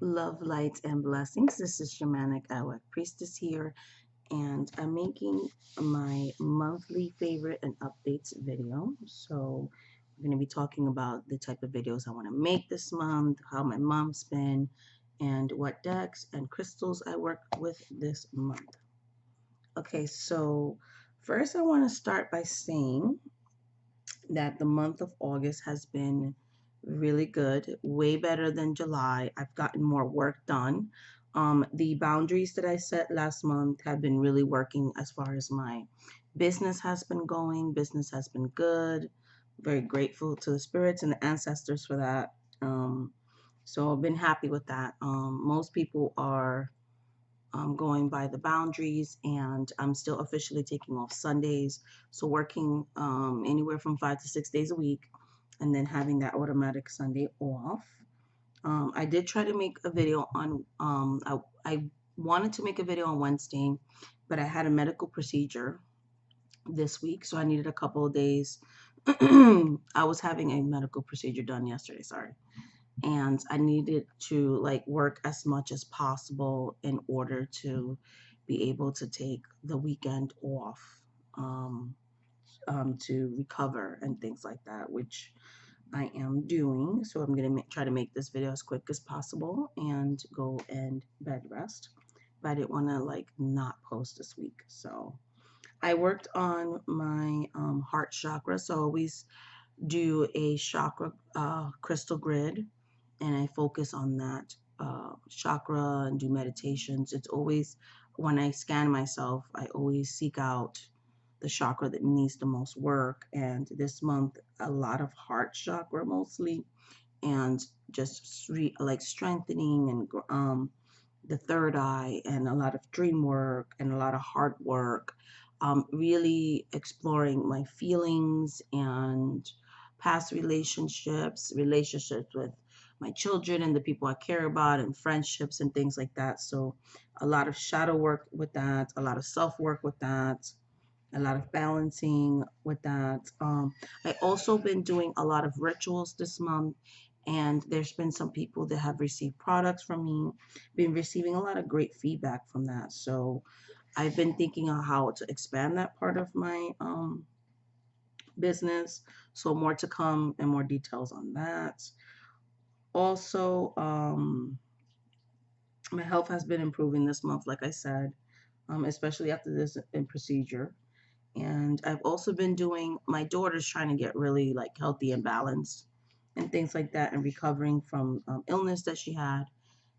Love, light, and blessings. This is Shamanic Awak Priestess here, and I'm making my monthly favorite and updates video. So, we're going to be talking about the type of videos I want to make this month, how my mom's been, and what decks and crystals I work with this month. Okay, so first, I want to start by saying that the month of August has been really good, way better than July. I've gotten more work done. The boundaries that I set last month have been really working as far as my business has been going. Business has been good. Very grateful to the spirits and the ancestors for that. So I've been happy with that. Most people are going by the boundaries, and I'm still officially taking off Sundays. So working anywhere from 5 to 6 days a week, and then having that automatic Sunday off. I did try to make a video on, I wanted to make a video on Wednesday, but I had a medical procedure this week, so I needed a couple of days. I was having a medical procedure done yesterday, sorry, and I needed to like work as much as possible in order to be able to take the weekend off, um, to recover and things like that, which I am doing. So I'm gonna try to make this video as quick as possible and go and bed rest. But I didn't want to like not post this week, so I worked on my heart chakra. So I always do a chakra crystal grid, and I focus on that chakra and do meditations. It's always when I scan myself, I always seek out the chakra that needs the most work. And this month, a lot of heart chakra mostly, and just like strengthening and the third eye, and a lot of dream work and a lot of heart work. Really exploring my feelings and past relationships with my children and the people I care about, and friendships and things like that. So, a lot of shadow work with that, a lot of self work with that, a lot of balancing with that. I also been doing a lot of rituals this month, and there's been some people that have received products from me, been receiving a lot of great feedback from that. So I've been thinking of how to expand that part of my business. So more to come and more details on that. Also, my health has been improving this month, like I said, especially after this procedure. And I've also been doing, my daughter's trying to get really like healthy and balanced and things like that, and recovering from illness that she had.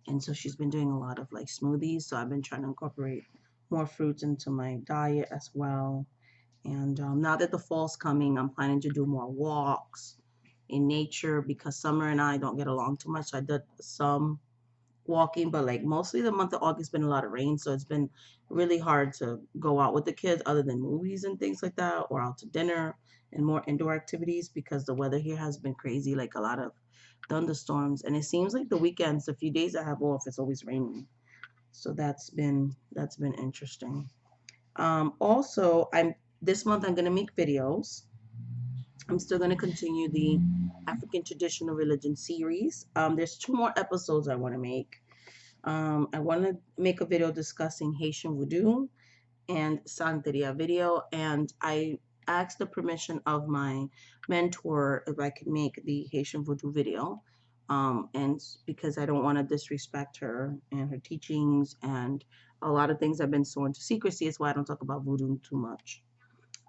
And so she's been doing a lot of like smoothies. So I've been trying to incorporate more fruits into my diet as well. And now that the fall's coming, I'm planning to do more walks in nature, because Summer and I don't get along too much. So I did some walking, but like mostly the month of August been a lot of rain, so it's been really hard to go out with the kids other than movies and things like that, or out to dinner and more indoor activities, because the weather here has been crazy, like a lot of thunderstorms, and it seems like the weekends, the few days I have off, it's always raining. So that's been interesting. Also, I'm this month I'm gonna make videos. I'm still gonna continue the African traditional religion series. There's 2 more episodes I want to make. I want to make a video discussing Haitian voodoo and Santeria video, and I asked the permission of my mentor if I could make the Haitian voodoo video, and because I don't want to disrespect her and her teachings, and a lot of things have been sworn to secrecy. Is why I don't talk about voodoo too much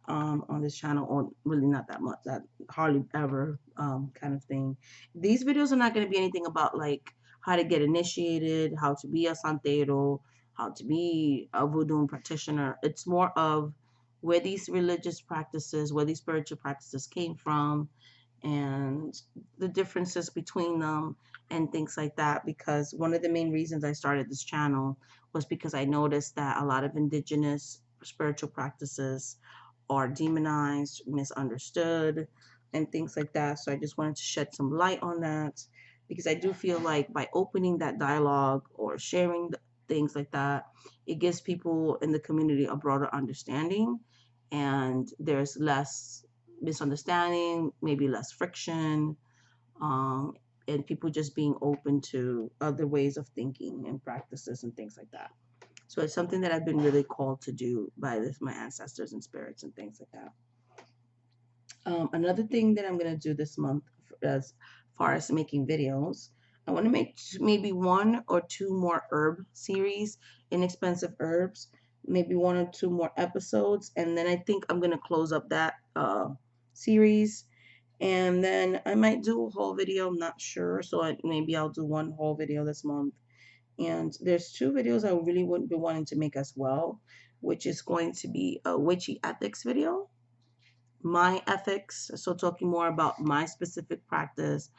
on this channel, or really not that much, that hardly ever, kind of thing. These videos are not going to be anything about like how to get initiated, how to be a santero, how to be a voodoo practitioner. It's more of where these religious practices, where these spiritual practices came from, and the differences between them and things like that. Because one of the main reasons I started this channel was because I noticed that a lot of indigenous spiritual practices are demonized, misunderstood, and things like that. So I just wanted to shed some light on that, because I do feel like by opening that dialogue or sharing things like that, it gives people in the community a broader understanding, and there's less misunderstanding, maybe less friction, um, and people just being open to other ways of thinking and practices and things like that. So it's something that I've been really called to do by my ancestors and spirits and things like that. Another thing that I'm gonna do this month, as far as making videos, I want to make maybe 1 or 2 more herb series, inexpensive herbs, maybe 1 or 2 more episodes, and then I think I'm gonna close up that series, and then I might do a whole video. I'm not sure, so maybe I'll do one whole video this month. And there's 2 videos I really would be wanting to make as well, which is going to be a witchy ethics video, my ethics, so talking more about my specific practice,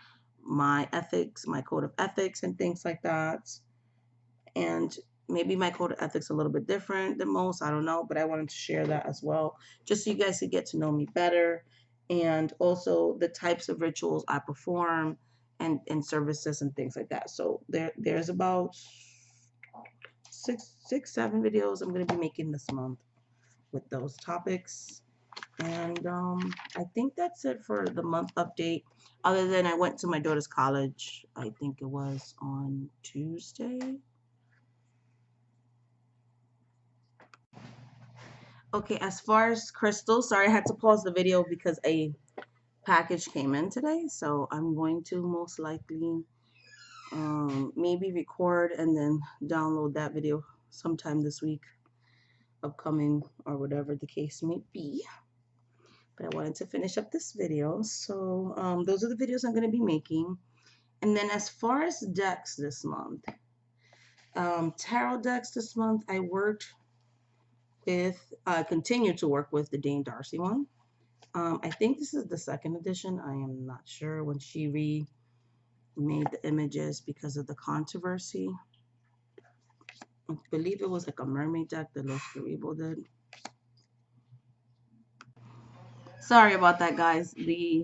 my ethics, my code of ethics, and things like that. And maybe my code of ethics a little bit different than most, I don't know, but I wanted to share that as well, just so you guys could get to know me better, and also the types of rituals I perform, and services and things like that. So there's about 7 videos I'm going to be making this month with those topics. And I think that's it for the month update. Other than I went to my daughter's college, I think it was on Tuesday. Okay, as far as crystals, sorry, I had to pause the video because a package came in today. So I'm going to most likely maybe record and then download that video sometime this week, upcoming, or whatever the case may be. But I wanted to finish up this video. So those are the videos I'm going to be making. And then as far as decks this month, tarot decks this month, I worked with, continue to work with the Dame Darcy one. I think this is the 2nd edition. I am not sure, when she remade the images because of the controversy. I believe it was like a mermaid deck that Los Garribo did. Sorry about that, guys. The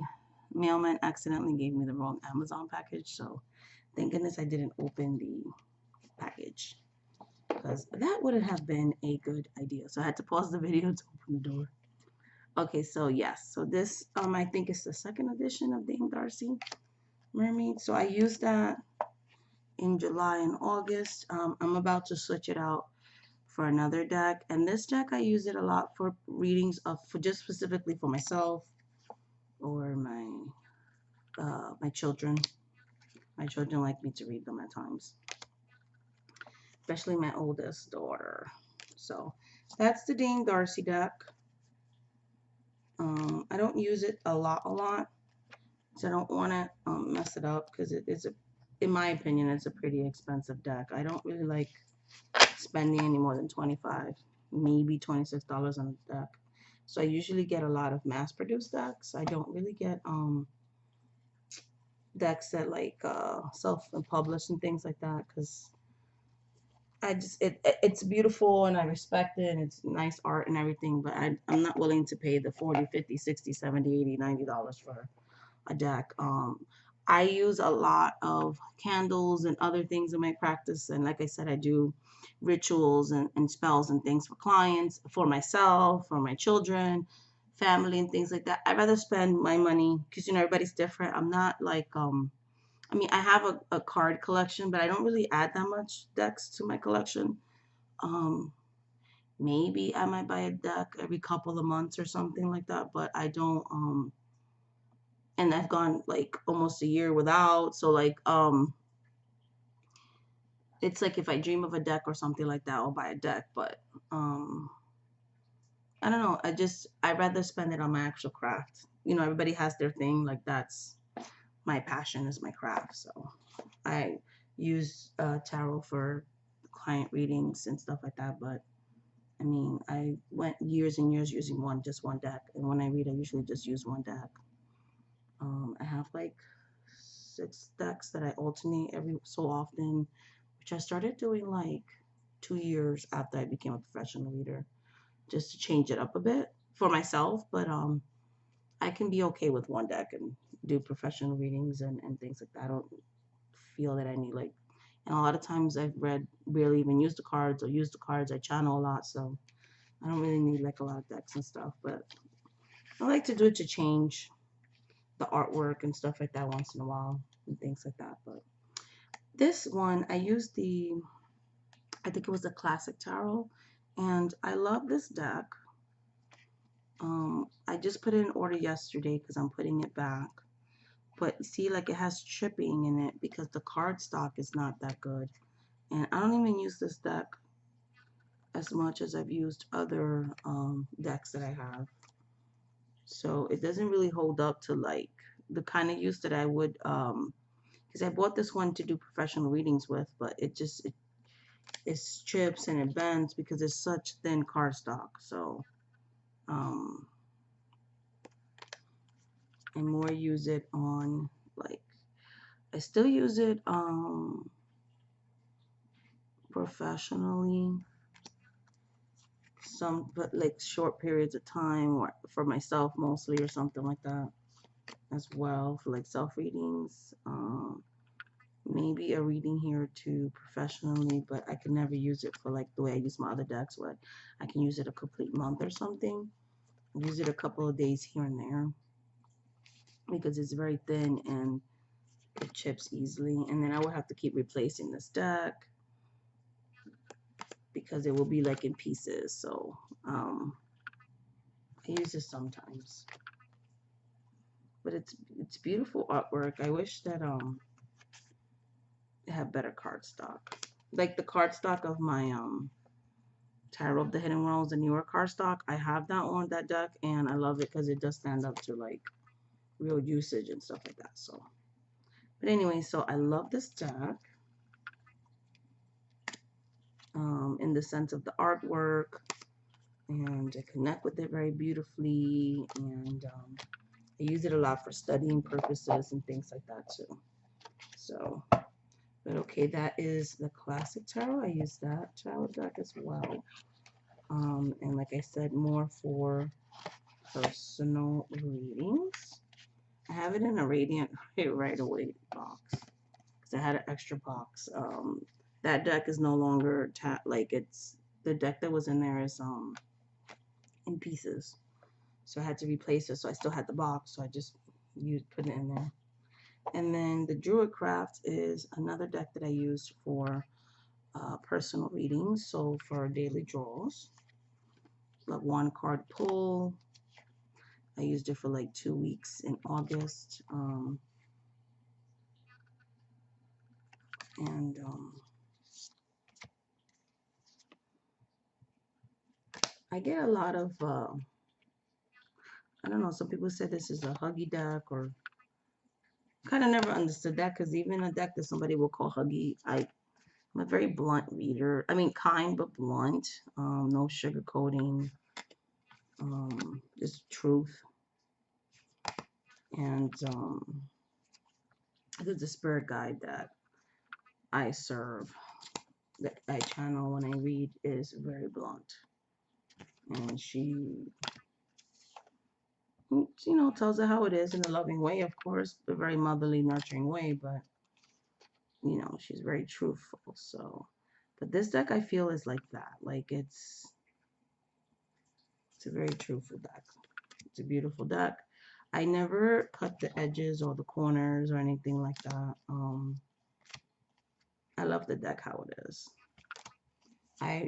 mailman accidentally gave me the wrong Amazon package, so thank goodness I didn't open the package, because that would have been a good idea. So I had to pause the video to open the door. Okay, so yes, so this I think it's the 2nd edition of Dame Darcy Mermaid. So I used that in July and August. I'm about to switch it out for another deck, and this deck I use it a lot for readings of, for just specifically for myself or my children. My children like me to read them at times, especially my oldest daughter. So that's the Dame Darcy deck. I don't use it a lot, so I don't want to mess it up, because it's in my opinion, it's a pretty expensive deck. I don't really like spending any more than $25, maybe $26 on a deck. So I usually get a lot of mass-produced decks. I don't really get decks that like self-published and things like that, because I just it's beautiful and I respect it and it's nice art and everything, but I'm not willing to pay the 40, 50, 60, 70, 80, $90 for a deck. I use a lot of candles and other things in my practice, and like I said, I do rituals and spells and things for clients, for myself, for my children, family, and things like that. I'd rather spend my money, because everybody's different. I'm not like I mean, I have a card collection, but I don't really add that much decks to my collection. Um, Maybe I might buy a deck every couple of months or something like that, but I don't, and I've gone like almost a year without. So like, it's like if I dream of a deck or something like that, I'll buy a deck, but, I don't know. I'd rather spend it on my actual craft. Everybody has their thing. Like, that's my passion, is my craft. So I use tarot for client readings and stuff like that. But I mean, I went years and years using just one deck. And when I read, I usually just use one deck. I have like 6 decks that I alternate every so often, which I started doing like 2 years after I became a professional reader, just to change it up a bit for myself. But I can be okay with one deck and do professional readings and things like that. I don't feel that I need like, and a lot of times I've barely even use the cards, or use the cards. I channel a lot, so I don't really need like a lot of decks and stuff. But I like to do it to change the artwork and stuff like that once in a while. and things like that. But this one, I used I think it was the Classic Tarot, and I love this deck. I just put it in order yesterday because I'm putting it back. But see, like it has chipping in it because the card stock is not that good. And I don't even use this deck as much as I've used other decks that I have. So it doesn't really hold up to like the kind of use that I would, because I bought this one to do professional readings with, but it chips and it bends because it's such thin cardstock. So um, I more use it on like, I still use it professionally, but like short periods of time or for myself mostly or something like that as well for like self readings. Maybe a reading here or two professionally, but I can never use it for like the way I use my other decks where I can use it a complete month or something. Use it a couple of days here and there because it's very thin and it chips easily. And then I will have to keep replacing this deck because it will be like in pieces. So I use this sometimes. But it's beautiful artwork. I wish that it had better cardstock. Like the cardstock of my Tarot of the Hidden Worlds, the newer cardstock. I have that one, that deck, and I love it because it does stand up to like real usage and stuff like that. So, but anyway, so I love this deck in the sense of the artwork, and I connect with it very beautifully, and I use it a lot for studying purposes and things like that too. So, but okay, that is the Classic Tarot. I use that tarot deck as well. And like I said, more for personal readings. I have it in a Radiant Right Away box because I had an extra box. That deck is no longer like it's the deck that was in there is in pieces, so I had to replace it. So I still had the box, so I just put it in there. And then the Druidcraft is another deck that I used for personal readings, so for daily draws. Like one card pull. I used it for like 2 weeks in August. And I get a lot of, I don't know, some people said this is a huggy deck, or kind of never understood that because even a deck that somebody will call huggy, I'm a very blunt reader. I mean, kind but blunt, no sugarcoating, just truth. And the spirit guide that I serve, that I channel when I read, is very blunt. And she, you know, tells it how it is in a loving way, of course, a very motherly, nurturing way, but, you know, she's very truthful. So, but this deck I feel is like that. Like it's a very truthful deck. It's a beautiful deck. I never cut the edges or the corners or anything like that. I love the deck how it is. I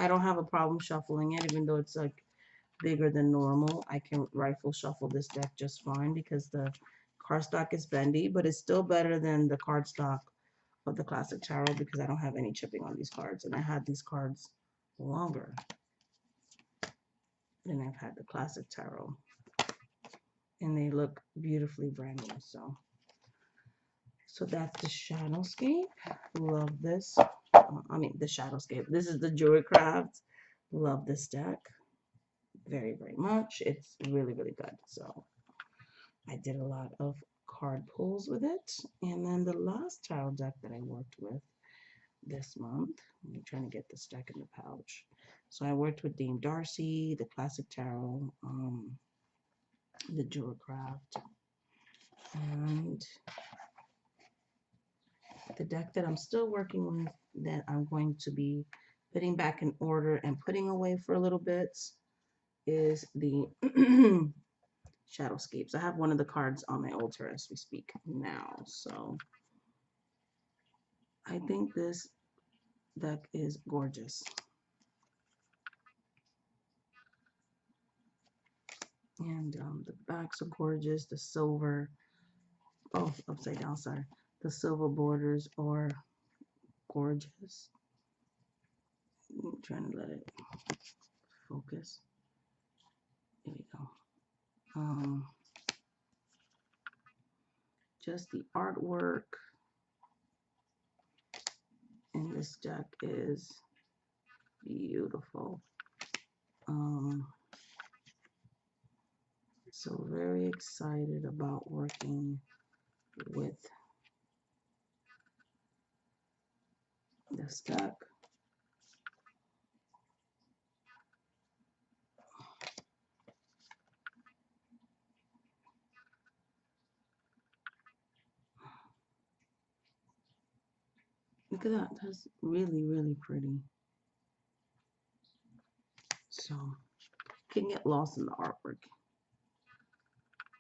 don't have a problem shuffling it, even though it's like bigger than normal. I can rifle shuffle this deck just fine because the cardstock is bendy, but it's still better than the cardstock of the Classic Tarot because I don't have any chipping on these cards, and I had these cards longer than I've had the Classic Tarot, and they look beautifully brand new. So that's the Shadowscape. Love this. I mean, the Shadowscape. This is the Druidcraft. Love this deck very, very much. It's really, really good. So I did a lot of card pulls with it. And then the last tarot deck that I worked with this month, I'm trying to get this deck in the pouch. So I worked with Dame Darcy, the Classic Tarot, the Druidcraft, and the deck that I'm still working with that I'm going to be putting back in order and putting away for a little bit is the Shadowscapes. I have one of the cards on my altar as we speak now. So I think this deck is gorgeous. And the backs are gorgeous. The silver, oh, upside down, sorry. The silver borders are gorgeous. I'm trying to let it focus. There we go. Just the artwork in this deck is beautiful. So very excited about working with this deck. Look at that. That's really, really pretty. So you can get lost in the artwork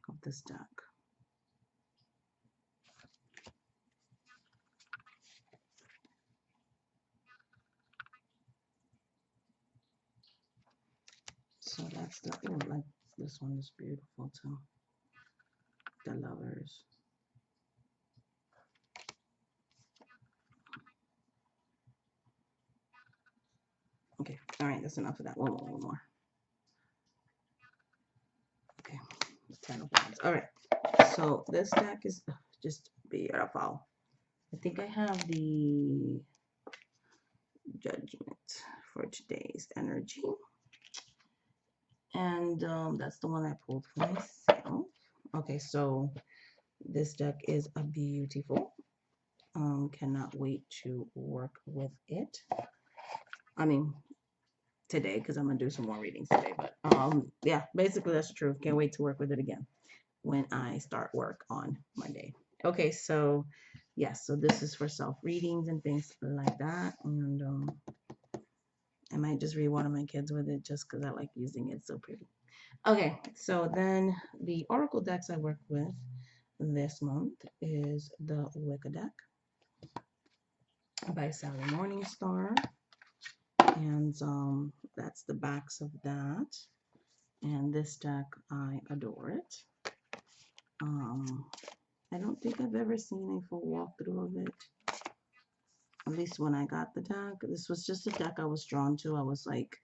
of this deck. So that's the, oh, like this one is beautiful too. The Lovers. Okay, all right, that's enough of that. One more. Okay, 10 of Wands. All right, so this deck is just beautiful. I think I have the Judgment for today's energy. And that's the one I pulled for myself. Okay, so this deck is a beautiful. Cannot wait to work with it. I mean, today, because I'm gonna do some more readings today. But yeah, basically that's the truth. Can't wait to work with it again when I start work on Monday. Okay, so yes, so this is for self readings and things like that. And I might just read one of my kids with it just because I like using it. It's so pretty. Okay, so then the oracle decks I work with this month is the Wicca deck by Sally Morningstar, and that's the backs of that. And this deck, I adore it. I don't think I've ever seen a full walkthrough of it. At least when I got the deck, this was just a deck I was drawn to. I was like,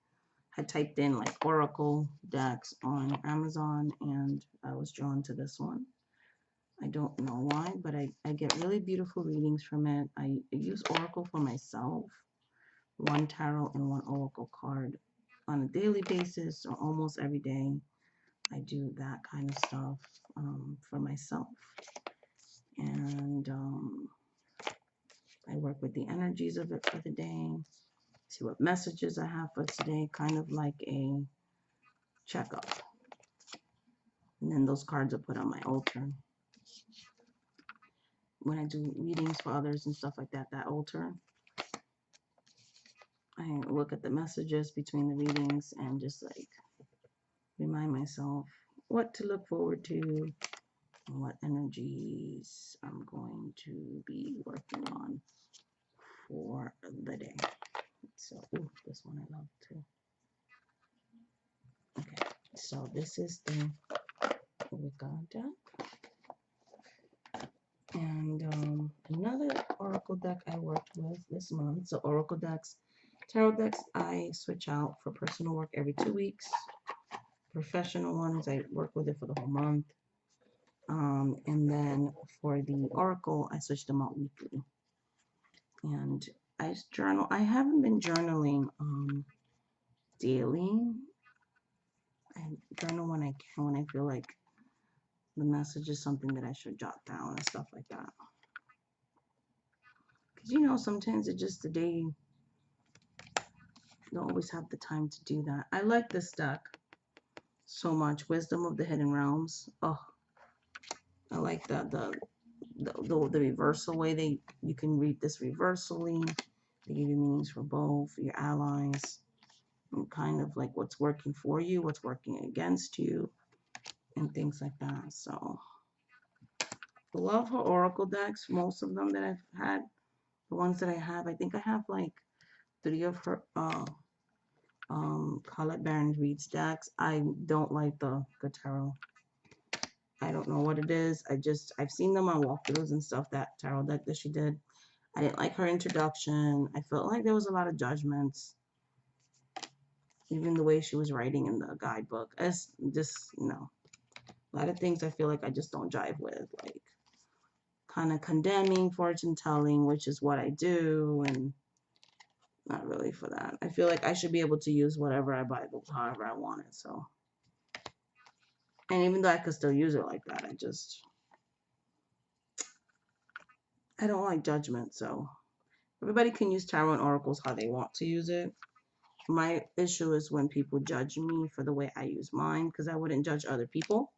I typed in like oracle decks on Amazon, and I was drawn to this one. I don't know why, but I get really beautiful readings from it. I use oracle for myself, one tarot and one oracle card on a daily basis or almost every day. I do that kind of stuff for myself. And I work with the energies of it for the day, see what messages I have for today, kind of like a checkup. And then those cards are put on my altar. When I do readings for others and stuff like that, that altar, I look at the messages between the readings and just like remind myself what to look forward to and what energies I'm going to be working on for the day. So, ooh, this one I love too. Okay, so this is the Wicca deck. And another oracle deck I worked with this month. So oracle decks, tarot decks, I switch out for personal work every 2 weeks. Professional ones, I work with it for the whole month. And then for the oracle, I switch them out weekly. And I journal. I haven't been journaling daily. I journal when I can, when I feel like the message is something that I should jot down and stuff like that. Because you know, sometimes it's just the day you don't always have the time to do that. I like this deck so much. Wisdom of the Hidden Realms. Oh, I like the reversal way you can read this reversally. They give you meanings for both your allies, and kind of like what's working for you, what's working against you. and things like that. So I love her oracle decks. Most of them that I've had, the ones that I have, I think I have like 3 of her Colette Baron Reed's decks. I don't like the tarot. I don't know what it is. I've seen them on walkthroughs and stuff, that tarot deck that she did. I didn't like her introduction. I felt like there was a lot of judgments. Even the way she was writing in the guidebook. It's just, a lot of things I feel like I just don't jive with. Like kind of condemning fortune telling, which is what I do, and not really for that. I feel like I should be able to use whatever I buy, however I want it. So, and even though I could still use it like that, I don't like judgment. So everybody can use tarot and oracles how they want to use it. My issue is when people judge me for the way I use mine, because I wouldn't judge other people.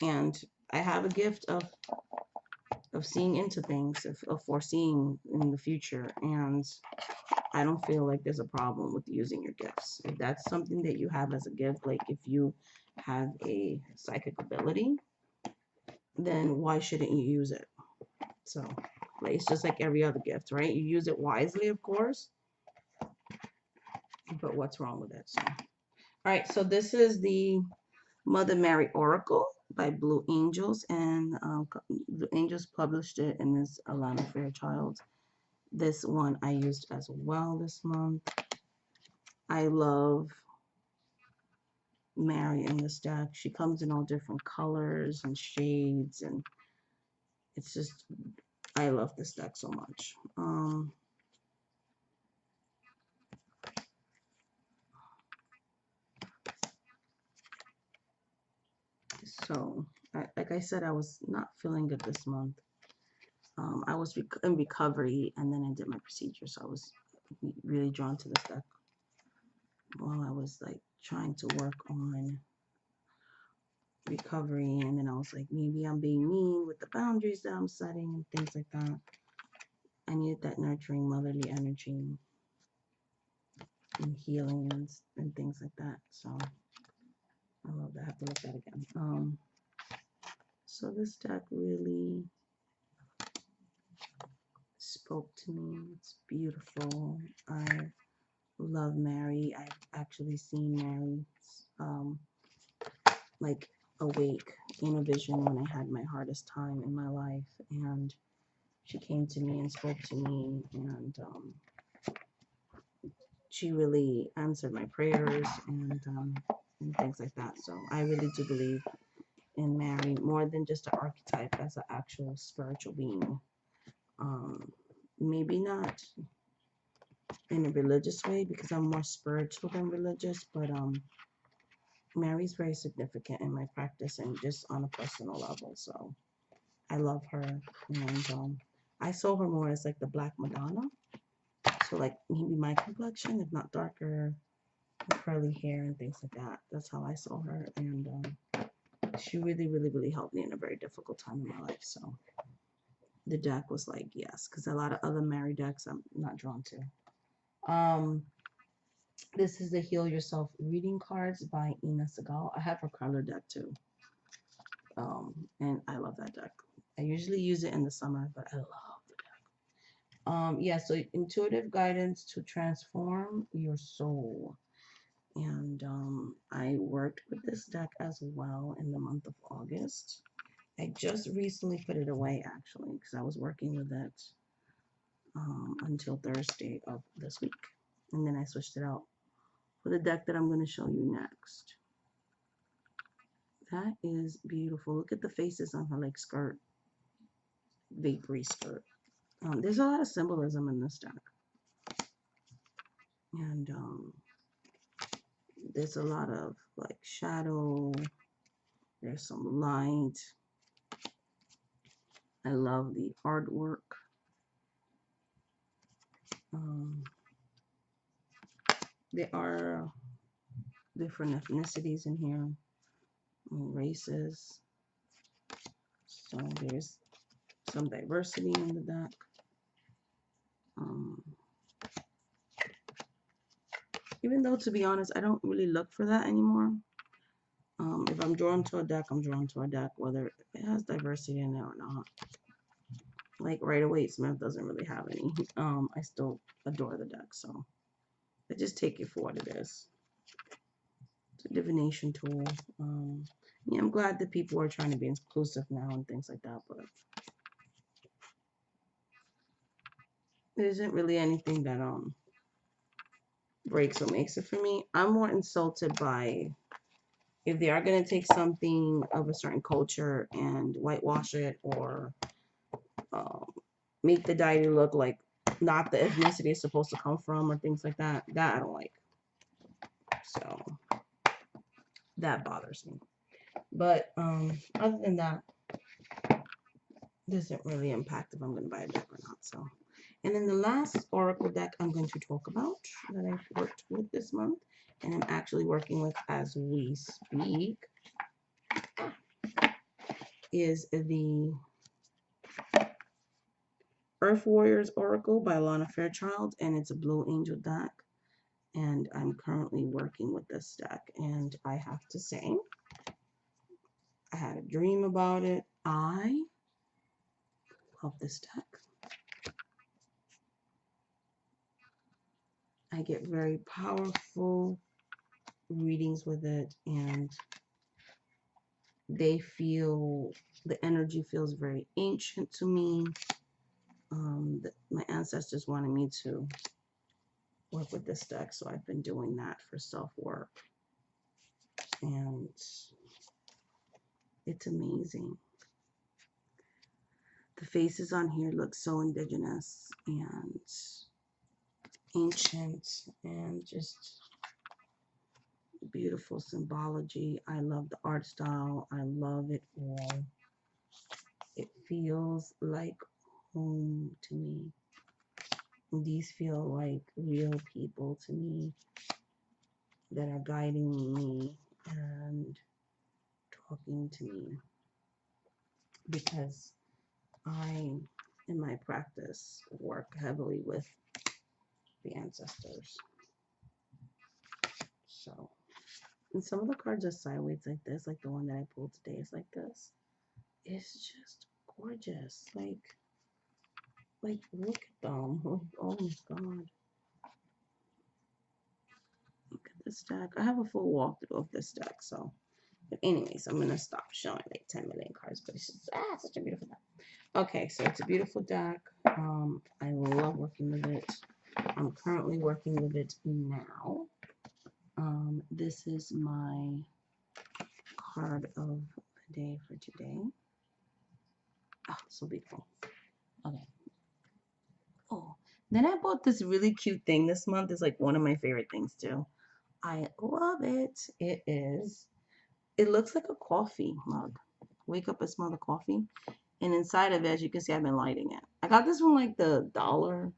And I have a gift of seeing into things, of foreseeing in the future. And I don't feel like there's a problem with using your gifts. If that's something that you have as a gift, like if you have a psychic ability, then why shouldn't you use it? So, like, it's just like every other gift, right? You use it wisely, of course, but what's wrong with it? So, all right, so this is the Mother Mary Oracle by Blue Angels, and Blue Angels published it in this Alana Fairchild. This one I used as well this month. I love Mary in this deck. She comes in all different colors and shades, and it's just, I love this deck so much. So, like I said, I was not feeling good this month. I was in recovery, and then I did my procedure, so I was really drawn to this deck while I was like trying to work on recovery, and then I was like, maybe I'm being mean with the boundaries that I'm setting and things like that. I needed that nurturing motherly energy and healing and things like that. So I love that. I have to look at that again. So this deck really spoke to me. It's beautiful. I love Mary. I've actually seen Mary like awake in a vision when I had my hardest time in my life, and she came to me and spoke to me, and she really answered my prayers and things like that. So I really do believe in Mary more than just an archetype, as an actual spiritual being. Maybe not in a religious way, because I'm more spiritual than religious, but Mary's very significant in my practice and just on a personal level. So I love her, and I saw her more as like the Black Madonna. So like maybe my complexion, if not darker, with curly hair and things like that. That's how I saw her, and she really, really, really helped me in a very difficult time in my life. So the deck was like, yes, because a lot of other Mary decks I'm not drawn to. This is the Heal Yourself reading cards by Ina Segal. I have her color deck too. And I love that deck. I usually use it in the summer, but I love the deck. Yeah, so intuitive guidance to transform your soul. And I worked with this deck as well in the month of August. I just recently put it away, actually, because I was working with it until Thursday of this week. And then I switched it out for the deck that I'm going to show you next. That is beautiful. Look at the faces on her like skirt, vapory skirt. There's a lot of symbolism in this deck. And there's a lot of like shadow. There's some light. I love the artwork. There are different ethnicities in here, races. So there's some diversity in the deck. Even though, to be honest, I don't really look for that anymore. If I'm drawn to a deck, I'm drawn to a deck, whether it has diversity in it or not. Like Rider-Waite-Smith doesn't really have any. I still adore the deck, so I just take it for what it is. It's a divination tool. Yeah, I'm glad that people are trying to be inclusive now and things like that, but there isn't really anything that breaks or makes it for me. I'm more insulted by if they are going to take something of a certain culture and whitewash it or um, make the deity look like not the ethnicity it's supposed to come from or things like that. That I don't like. So that bothers me. But other than that, doesn't really impact if I'm going to buy a deck or not. So, and then the last Oracle deck I'm going to talk about that I've worked with this month, and I'm actually working with as we speak, is the Earth Warriors Oracle by Lana Fairchild, and it's a Blue Angel deck. And I'm currently working with this deck, and I have to say, I had a dream about it. I love this deck. I get very powerful readings with it, and they feel, the energy feels very ancient to me. My ancestors wanted me to work with this deck, so I've been doing that for self-work, and it's amazing. The faces on here look so indigenous and ancient and just beautiful symbology. I love the art style. I love it all. It feels like home to me. These feel like real people to me that are guiding me and talking to me, because I, in my practice, work heavily with the ancestors. So, and some of the cards are sideways like this, like the one that I pulled today is like this. It's just gorgeous. Like look at them. Oh my god. Look at this deck. I have a full walkthrough of this deck, so. But anyways, I'm gonna stop showing like 10 million cards, but it's just such a beautiful deck. Okay, so it's a beautiful deck. I love working with it. I'm currently working with it now. This is my card of the day for today. Oh, so beautiful. Okay. Oh, then I bought this really cute thing this month. It's like one of my favorite things too. I love it. It looks like a coffee mug. Wake up and smell the coffee. And inside of it, as you can see, I've been lighting it. I got this one like the Dollar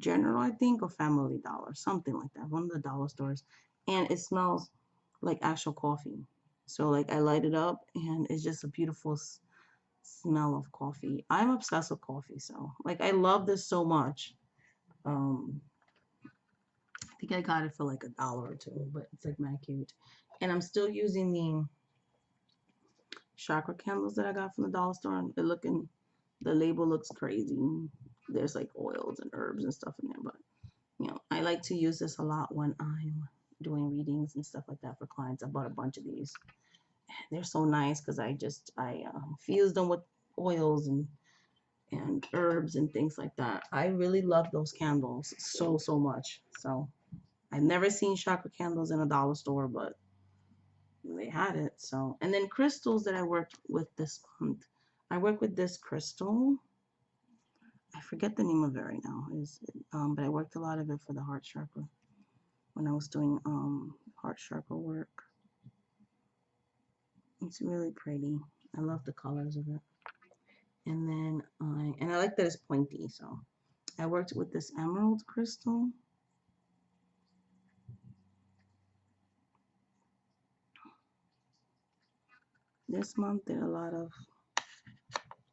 General, I think, or Family Dollar, something like that. One of the dollar stores. And it smells like actual coffee. So like I light it up and it's just a beautiful smell of coffee. I'm obsessed with coffee, so like I love this so much. I think I got it for like $1 or $2, but it's like mad cute. And I'm still using the chakra candles that I got from the dollar store. The label looks crazy. There's like oils and herbs and stuff in there, but I like to use this a lot when I'm doing readings and stuff like that for clients. I bought a bunch of these. They're so nice because I fuse them with oils and herbs and things like that. I really love those candles so much. So I've never seen chakra candles in a dollar store, but they had it. So, and then crystals that I worked with this month. I work with this crystal. I forget the name of it right now. But I worked a lot of it for the heart chakra when I was doing heart chakra work. It's really pretty. I love the colors of it. And then I like that it's pointy. So I worked with this emerald crystal. This month did a lot of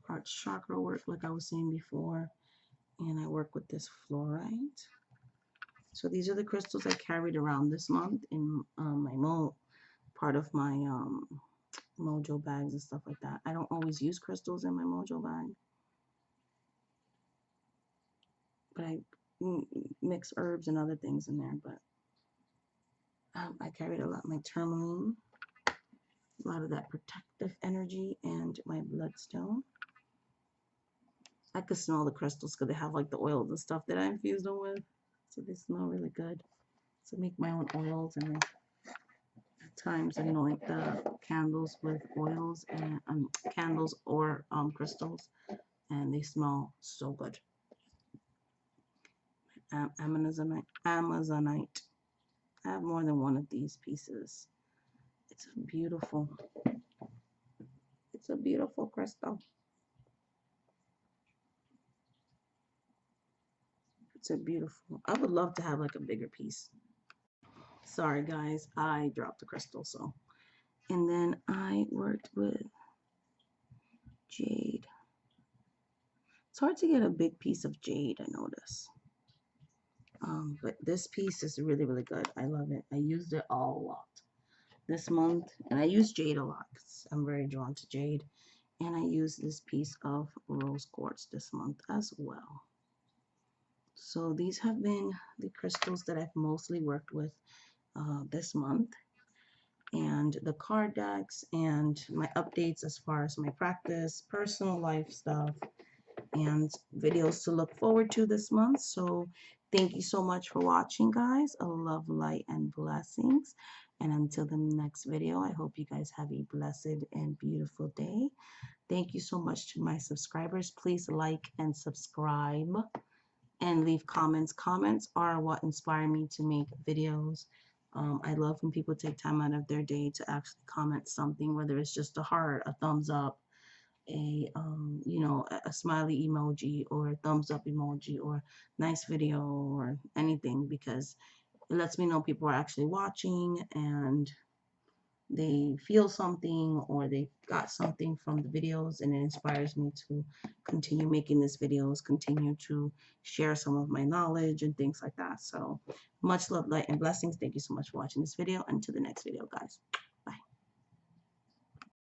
heart chakra work, like I was saying before, and I work with this fluorite. So these are the crystals I carried around this month in my part of my mojo bags and stuff like that. I don't always use crystals in my mojo bag, but I mix herbs and other things in there. But I carried a lot of my tourmaline, a lot of that protective energy, and my bloodstone. I could smell the crystals because they have like the oils and stuff that I infused them with. So they smell really good. So I make my own oils, and at times I anoint the candles with oils and candles or crystals, and they smell so good. Amazonite. I have more than one of these pieces. It's a beautiful crystal. It's a beautiful. I would love to have like a bigger piece. Sorry guys, I dropped the crystal. So, and then I worked with jade. It's hard to get a big piece of jade, I notice. But this piece is really, really good. I love it. I used it a lot this month, and I use jade a lot because I'm very drawn to jade. And I use this piece of rose quartz this month as well. So these have been the crystals that I've mostly worked with this month, and the card decks and my updates as far as my practice, personal life stuff, and videos to look forward to this month. So thank you so much for watching, guys. A love, light, and blessings. And until the next video, I hope you guys have a blessed and beautiful day. Thank you so much to my subscribers. Please like and subscribe and leave comments. Comments are what inspire me to make videos. I love when people take time out of their day to actually comment something, whether it's just a heart, a thumbs up, a smiley emoji, or a thumbs up emoji, or nice video, or anything, because it lets me know people are actually watching and they feel something or they got something from the videos, and it inspires me to continue making these videos, continue to share some of my knowledge and things like that. So much love, light, and blessings. Thank you so much for watching this video. Until the next video, guys.